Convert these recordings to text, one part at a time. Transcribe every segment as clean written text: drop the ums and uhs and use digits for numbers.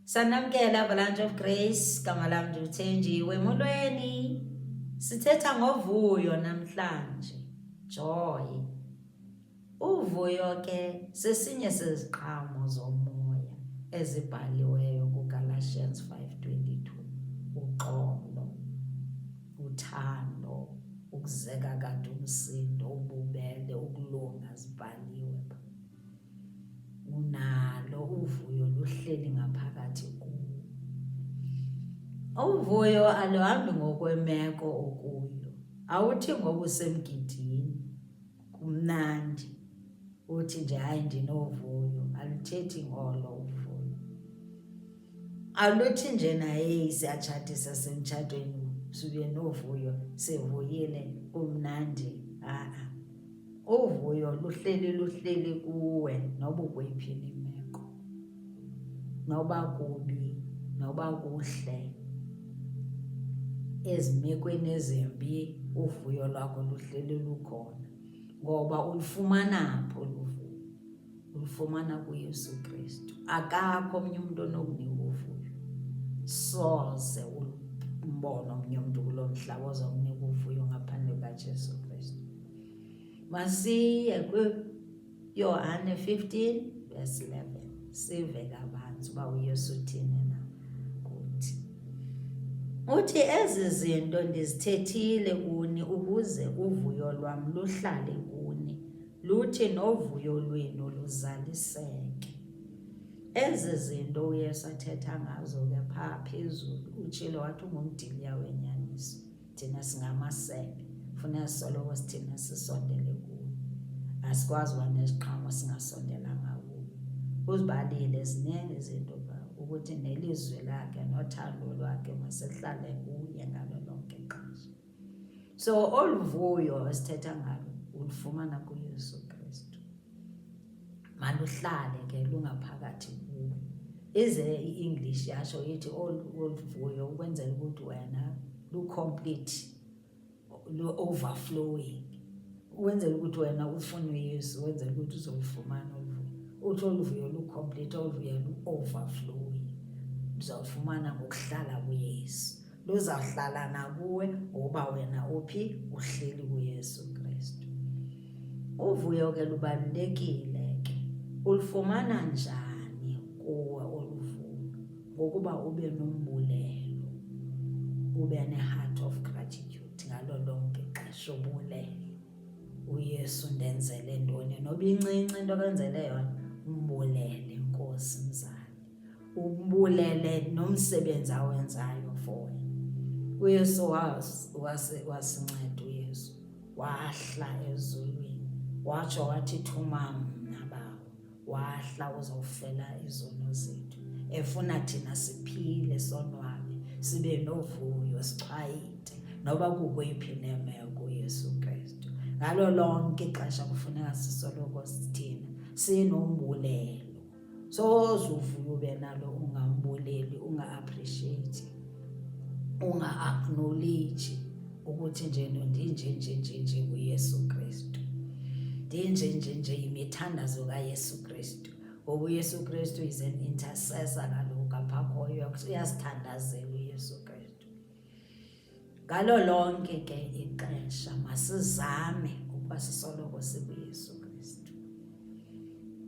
Sanamkela Avalanche of Grace, gama lam ndithenjiwe molweni. Sithetha ngovuyo namhlanje, joy. Uvuyo ke sesinye seziqhamo zomoya ezibhaliweyo kuGalatians 5:22. Uxolo, uthando, ukuzeka kade umsindo, ububele, ukulunga zibhaliwe. Unalo uvuyo luhleli ngaphakathi kuwo. Uvuyo aluhambi ngokwemeko okuyo. Awuthi ngoba usemgidini kumnandi uthi nje hayi ndinovuyo, aluthethi ngolo uvuyo. Aluthi nje naye siyatshatisa semtshatweni sibe novuyo sivuyile kumnandi. Uvuyo luhleli kuwe noba ukweyiphi imeko, noba kubi noba kuhle. Ezimekweni ezimbi uvuyo lwakho luhleli lukhona ngoba ulufumana pho uvuyo, ulufumana kuYesu Kristu. Akakho omnye umuntu onokunika uvuyo, soze umbone omnye umuntu kulo mhlaba ozokunika uvuyo ngaphandle kukaJesu Kristu. Masiye kuYohane 15:11 sive kabanzi uba uYesu uthini na kuthi. Uthi ezi zinto ndizithethile kuni ukuze uvuyo lwam luhlale kuni, luthi novuyo lwenu luzaliseke. Ezi zinto uYesu athetha ngazo ke phaa phezulu utshilo wathi ungumdiliya wenyaniso. Thina singamasebe, funeka sisoloko sithina sisondele kuwo. Asikwazi uba neziqhamo singasondelanga kuwo. Uzibalile ziningi izinto ukuthi nelizwi lakhe nothando lwakhe masehlale kuye ngalo lonke ixesha. So oluvuyo esithetha ngalo ulufumana kuYesu Kristu. Maluhlale ke lungaphakathi kuwe. Ize i-English yasho ithi oluvuyo ukwenzela ukuthi wena lu-complete, lu-overflowing. Wenzela ukuthi wena ufune uYesu, wenzela ukuthi uzolufumana oluvuyo. Uthi oluvuyo lu-complete, oluvuyo lu-overflowing. Uzawufumana ngokuhlala kuYesu. Luzawuhlala nakuwe ngoba wena uphi uhleli kuYesu Kristu. Uvuyo ke lubalulekile ke. Ulufumana njani kuwe oluvuyo? Ngokuba ube nombulelo, ube ne-heart of gratitude ngalo lonke ixesha ubulele. uYesu ndenzele ntoni, noba incinci into kwenzele yona, umbulele Nkosi mzali. Umbulele nomsebenzi awenzayo for wena. uYesu wasinceda uYesu. Wahla ezulwini, watsho wathi thuma mna bawo. Wahla uzawufela izono zethu. Efuna thina siphile sonwabe, sibe novuyo, sichwayite, noba kukweyiphi nemeko uYesu Kristu. Ngalo lonke ixesha kufuneka sisoloko sithina sinombulelo. Soze uvuyo ube nalo ungambuleli, unga-appreciate, unga-acknowledge ukuthi nje ndinje kuYesu Kristu. Ndinje imithandazo kaYesu Kristu. Ngoba uYesu Kristu is an intercessor kaloku apha khoyo, uyasithandazela uYesu Kristu. Ngalo lonke ke ixesha masizame ukuba sisoloko sikuYesu Kristu.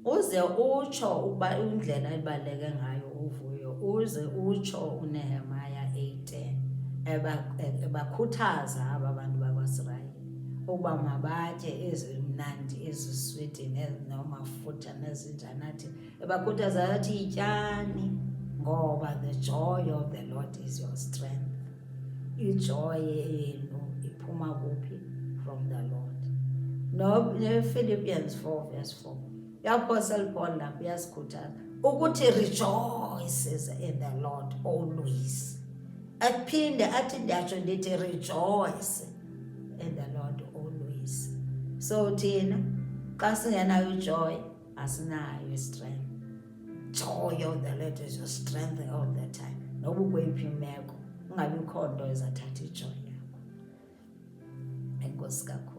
Uze utsho ukuba indlela ebaluleke ngayo uvuyo, uze utsho uNehemiah 8:10 ebakhuthaza aba bantu bakwaIsrayeli ukuba mabatye ezimnandi, eziswiti, nezinomafutha nezinjani. Athi ebakhuthaza athi yityani ngoba the joy of the Lord is your strength. Ijoy yenu iphuma kuphi? From the Lord. No, Philippians 4:4. Apostle Paul lapho uyasikhuthaza ukuthi rejoices in the Lord always. Aphinde athi ndiyatsho ndithi rejoice in the Lord always. So thina xa singenayo ijoy asinayo istrength. Joy of the Lord is your strength all the time. Noba ukweyiphi imeko, ungabikho nto ezathatha ijoy yakho. Enkosi kakhulu.